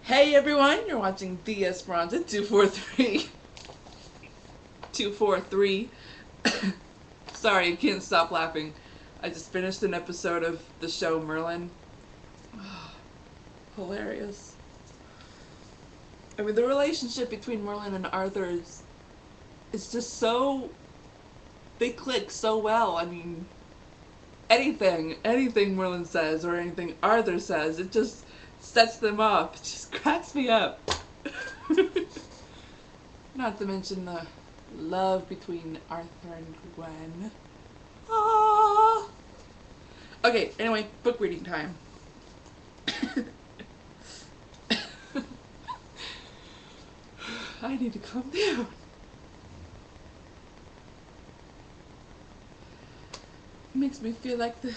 Hey everyone, you're watching The Esperanza 243. 243. Sorry, I can't stop laughing. I just finished an episode of the show Merlin. Hilarious. I mean, the relationship between Merlin and Arthur is just so... They click so well. I mean, anything Merlin says or anything Arthur says, it just sets them up. It just cracks me up. Not to mention the love between Arthur and Gwen. Ah. Okay, anyway, book reading time. I need to calm down. It makes me feel like the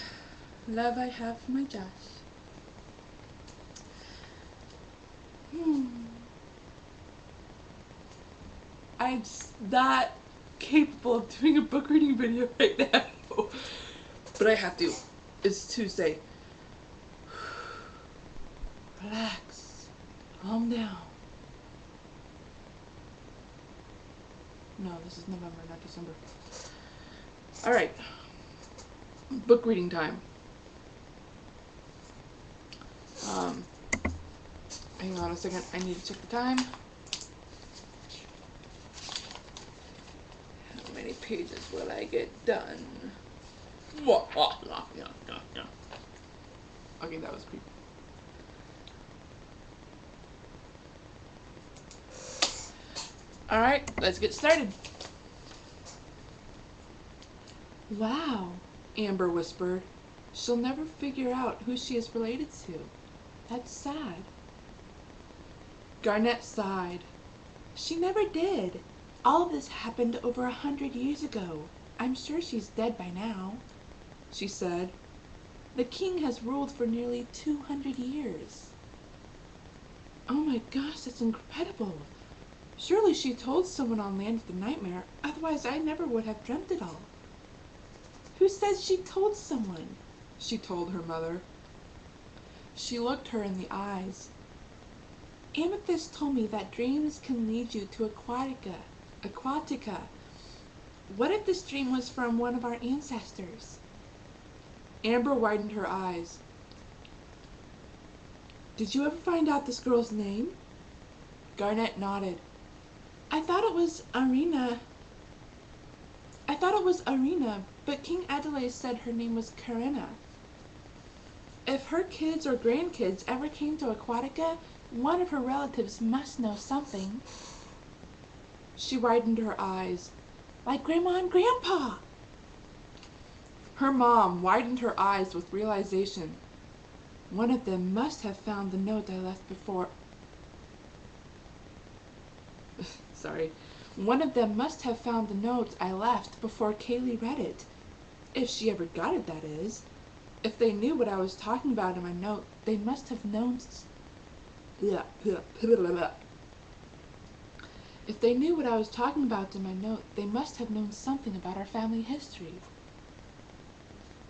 love I have for my Josh. I'm just not capable of doing a book reading video right now. But I have to. It's Tuesday. Relax. Calm down. No, this is November, not December. Alright. Book reading time. Hang on a second. I need to check the time. How many pages will I get done? Okay, that was creepy. Alright, let's get started. Wow, Amber whispered. She'll never figure out who she is related to. That's sad. Garnet sighed. She never did. All of this happened over 100 years ago. I'm sure she's dead by now, she said. The king has ruled for nearly 200 years. Oh my gosh, that's incredible. Surely she told someone on Land of the Nightmare, otherwise I never would have dreamt it all. Who says she told someone? She told her mother. She looked her in the eyes. Amethyst told me that dreams can lead you to Aquatica. What if this dream was from one of our ancestors? Amber widened her eyes. Did you ever find out this girl's name? Garnet nodded. I thought it was Arena, but King Adelaide said her name was Karina. If her kids or grandkids ever came to Aquatica, one of her relatives must know something. She widened her eyes. Like Grandma and Grandpa. Her mom widened her eyes with realization. One of them must have found the note I left before... One of them must have found the note I left before Kaylee read it. If she ever got it, that is. If they knew what I was talking about in my note, they must have known... If they knew what I was talking about in my note, they must have known something about our family history.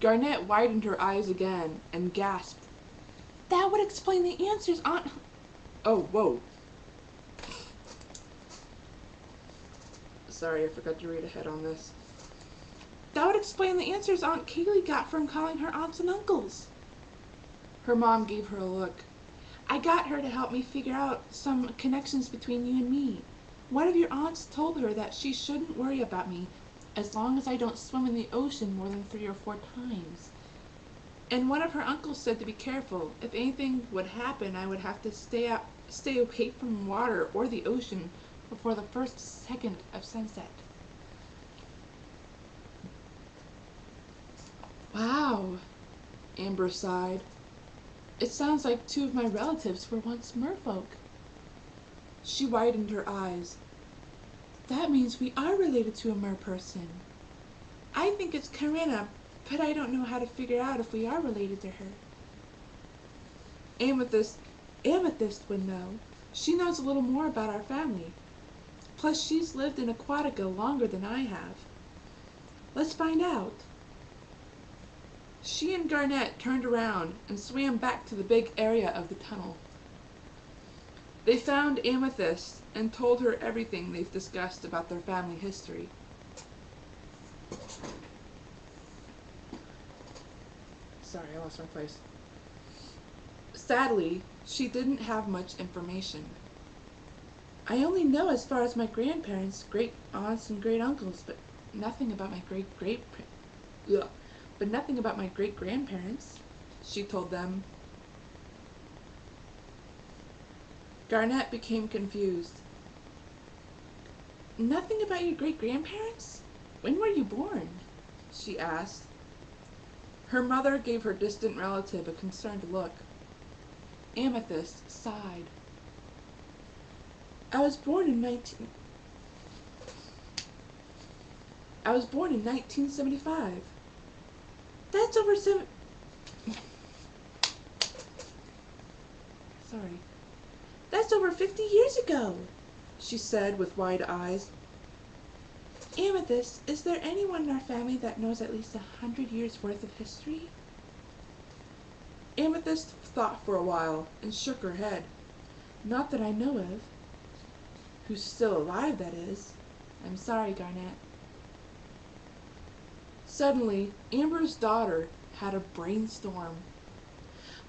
Garnet widened her eyes again and gasped. That would explain the answers, Aunt... Oh, whoa. Sorry, I forgot to read ahead on this. That would explain the answers Aunt Kaylee got from calling her aunts and uncles. Her mom gave her a look. I got her to help me figure out some connections between you and me. One of your aunts told her that she shouldn't worry about me as long as I don't swim in the ocean more than 3 or 4 times. And one of her uncles said to be careful. If anything would happen, I would have to stay away from water or the ocean before the first second of sunset. Wow, Amber sighed. It sounds like 2 of my relatives were once merfolk. She widened her eyes. That means we are related to a mer person. I think it's Karina, but I don't know how to figure out if we are related to her. Amethyst would know. She knows a little more about our family. Plus, she's lived in Aquatica longer than I have. Let's find out. She and Garnet turned around and swam back to the big area of the tunnel. They found Amethyst and told her everything they've discussed about their family history. Sorry, I lost my place. Sadly, she didn't have much information. I only know as far as my grandparents, great aunts, and great uncles, but nothing about my great grandparents, she told them. Garnet became confused. Nothing about your great grandparents? When were you born? She asked. Her mother gave her distant relative a concerned look. Amethyst sighed. I was born in 1975. That's over That's over 50 years ago, she said with wide eyes. Amethyst, is there anyone in our family that knows at least 100 years worth of history? Amethyst thought for a while and shook her head. Not that I know of. Who's still alive, that is. I'm sorry, Garnet. Suddenly, Amber's daughter had a brainstorm.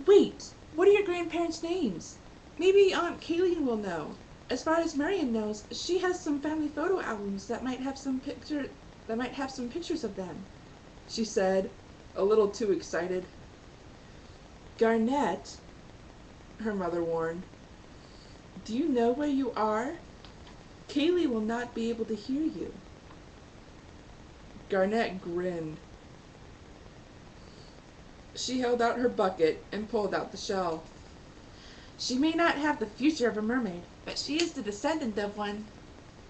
Wait, what are your grandparents' names? Maybe Aunt Kaylee will know. As far as Marion knows, she has some family photo albums that might have some pictures of them, she said, a little too excited. Garnet, her mother warned, do you know where you are? Kaylee will not be able to hear you. Garnet grinned. She held out her bucket and pulled out the shell. She may not have the future of a mermaid, but she is the descendant of one,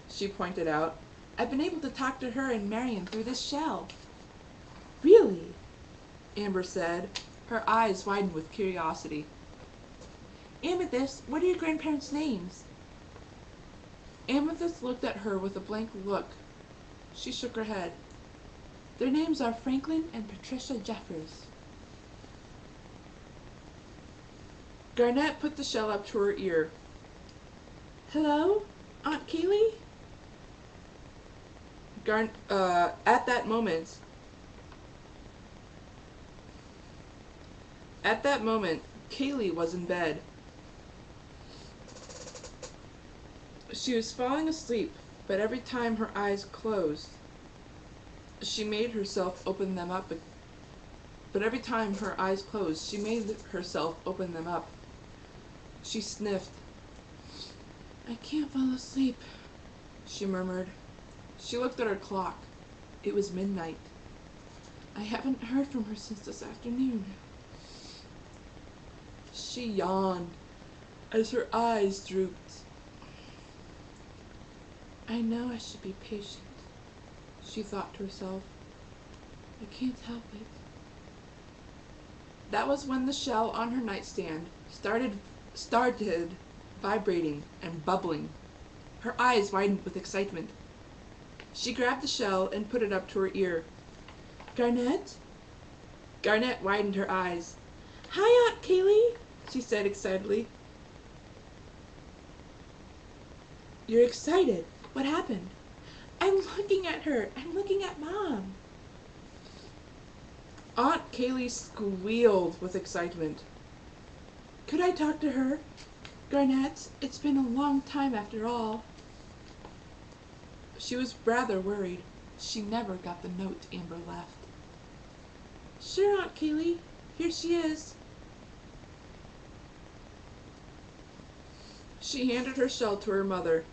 she pointed out. I've been able to talk to her and Marion through this shell. Really? Amber said, her eyes widened with curiosity. Amethyst, what are your grandparents' names? Amethyst looked at her with a blank look. She shook her head. Their names are Franklin and Patricia Jeffers. Garnet put the shell up to her ear. Hello, Aunt Kaylee? At that moment, Kaylee was in bed. She was falling asleep, but every time her eyes closed, she made herself open them up. She sniffed. I can't fall asleep, she murmured. She looked at her clock. It was midnight. I haven't heard from her since this afternoon. She yawned as her eyes drooped. I know I should be patient, she thought to herself. I can't help it. That was when the shell on her nightstand started vibrating and bubbling. Her eyes widened with excitement. She grabbed the shell and put it up to her ear. Garnet? Garnet widened her eyes. Hi, Aunt Kaylee, she said excitedly. You're excited. What happened? I'm looking at her. I'm looking at Mom. Aunt Kaylee squealed with excitement. Could I talk to her? Garnet, it's been a long time after all. She was rather worried. She never got the note Amber left. Sure, Aunt Kaylee. Here she is. She handed her shell to her mother.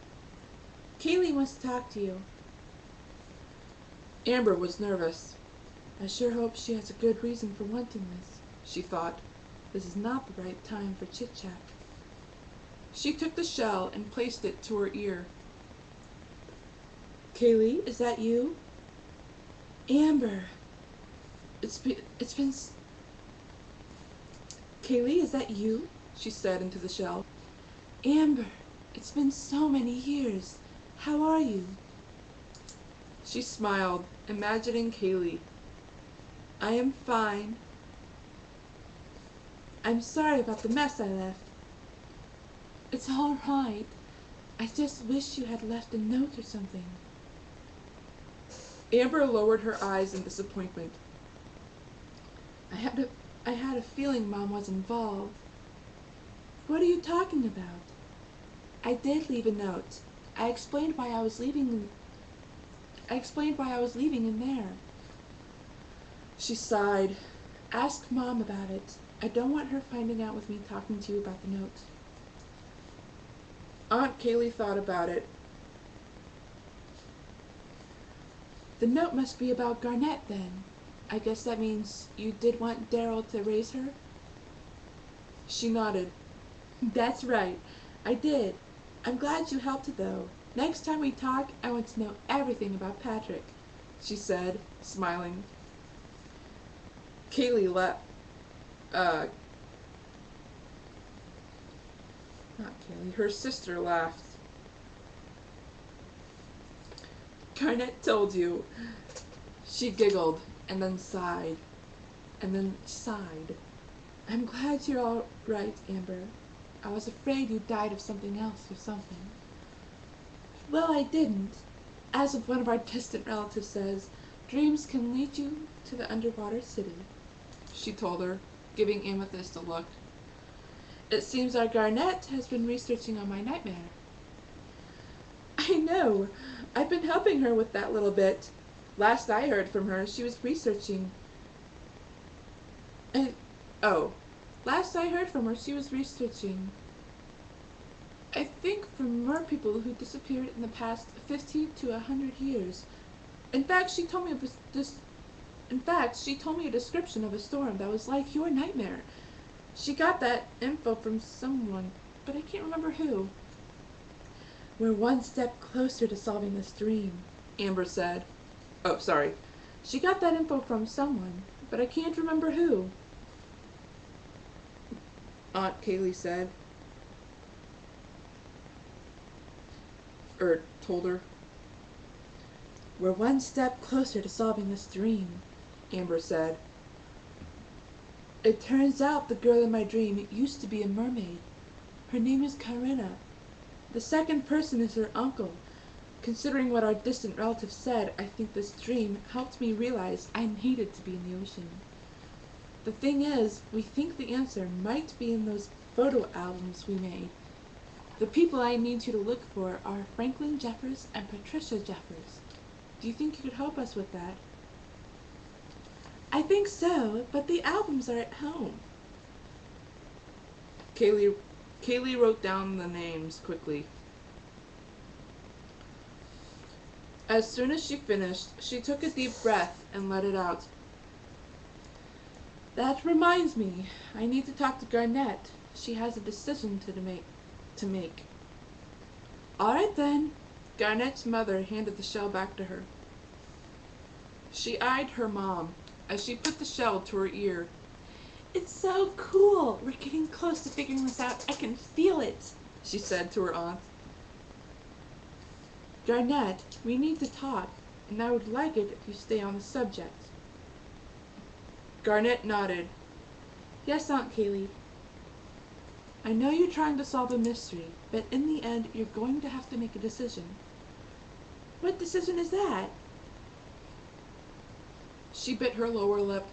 Kaylee wants to talk to you. Amber was nervous. I sure hope she has a good reason for wanting this, she thought. This is not the right time for chit-chat. She took the shell and placed it to her ear. Kaylee, is that you? Amber. It's been... Kaylee, is that you? She said into the shell. Amber, it's been so many years. How are you? She smiled, imagining Kaylee. I am fine. I'm sorry about the mess I left. It's all right. I just wish you had left a note or something. Amber lowered her eyes in disappointment. I had a feeling Mom was involved. What are you talking about? I did leave a note. I explained why I was leaving in there. She sighed. Ask Mom about it. I don't want her finding out with me talking to you about the note. Aunt Kaylee thought about it. The note must be about Garnett then. I guess that means you did want Daryl to raise her? She nodded. That's right. I did. I'm glad you helped though. Next time we talk, I want to know everything about Patrick, she said, smiling. Kaylee not Kaylee, her sister laughed. Garnett told you. She giggled, and then sighed. I'm glad you're all right, Amber. I was afraid you died of something else or something. Well, I didn't. As one of our distant relatives says, dreams can lead you to the underwater city, she told her, giving Amethyst a look. It seems our Garnett has been researching on my nightmare. I know. I've been helping her with that little bit. Last I heard from her, she was researching. I think for more people who disappeared in the past 50 to 100 years. In fact, she told me a description of a storm that was like your nightmare. She got that info from someone, but I can't remember who. We're one step closer to solving this dream, Amber said. Oh, sorry. She got that info from someone, but I can't remember who, Aunt Kaylee said. Told her. We're one step closer to solving this dream, Amber said. It turns out the girl in my dream used to be a mermaid. Her name is Karina. The second person is her uncle. Considering what our distant relative said, I think this dream helped me realize I needed to be in the ocean. The thing is, we think the answer might be in those photo albums we made. The people I need you to look for are Franklin Jeffers and Patricia Jeffers. Do you think you could help us with that? I think so, but the albums are at home. Kaylee wrote down the names quickly. As soon as she finished, she took a deep breath and let it out. That reminds me, I need to talk to Garnett. She has a decision to make. All right then. Garnett's mother handed the shell back to her. She eyed her mom as she put the shell to her ear. It's so cool. We're getting close to figuring this out. I can feel it, she said to her aunt. Garnett, we need to talk, and I would like it if you stay on the subject. Garnett nodded. Yes, Aunt Kaylee. I know you're trying to solve a mystery, but in the end, you're going to have to make a decision. What decision is that? She bit her lower lip.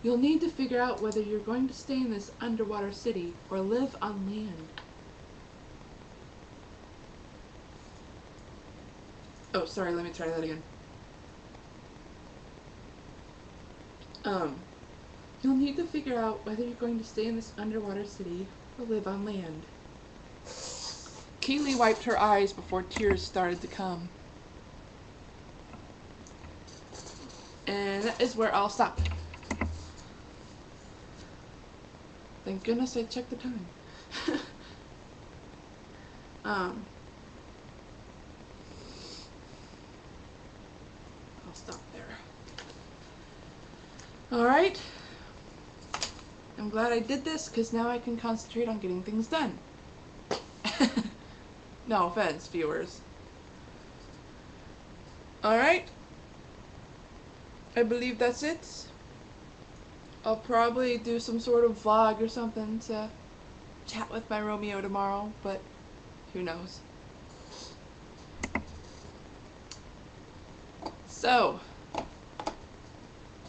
You'll need to figure out whether you're going to stay in this underwater city or live on land. Oh, sorry, let me try that again. You'll need to figure out whether you're going to stay in this underwater city or live on land. Kaylee wiped her eyes before tears started to come. And that is where I'll stop. Thank goodness I checked the time. I'll stop there. Alright. I'm glad I did this because now I can concentrate on getting things done. No offense, viewers. Alright. I believe that's it. I'll probably do some sort of vlog or something to chat with my Romeo tomorrow, but who knows. So,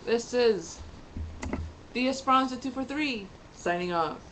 this is the Esperanza 243 signing off.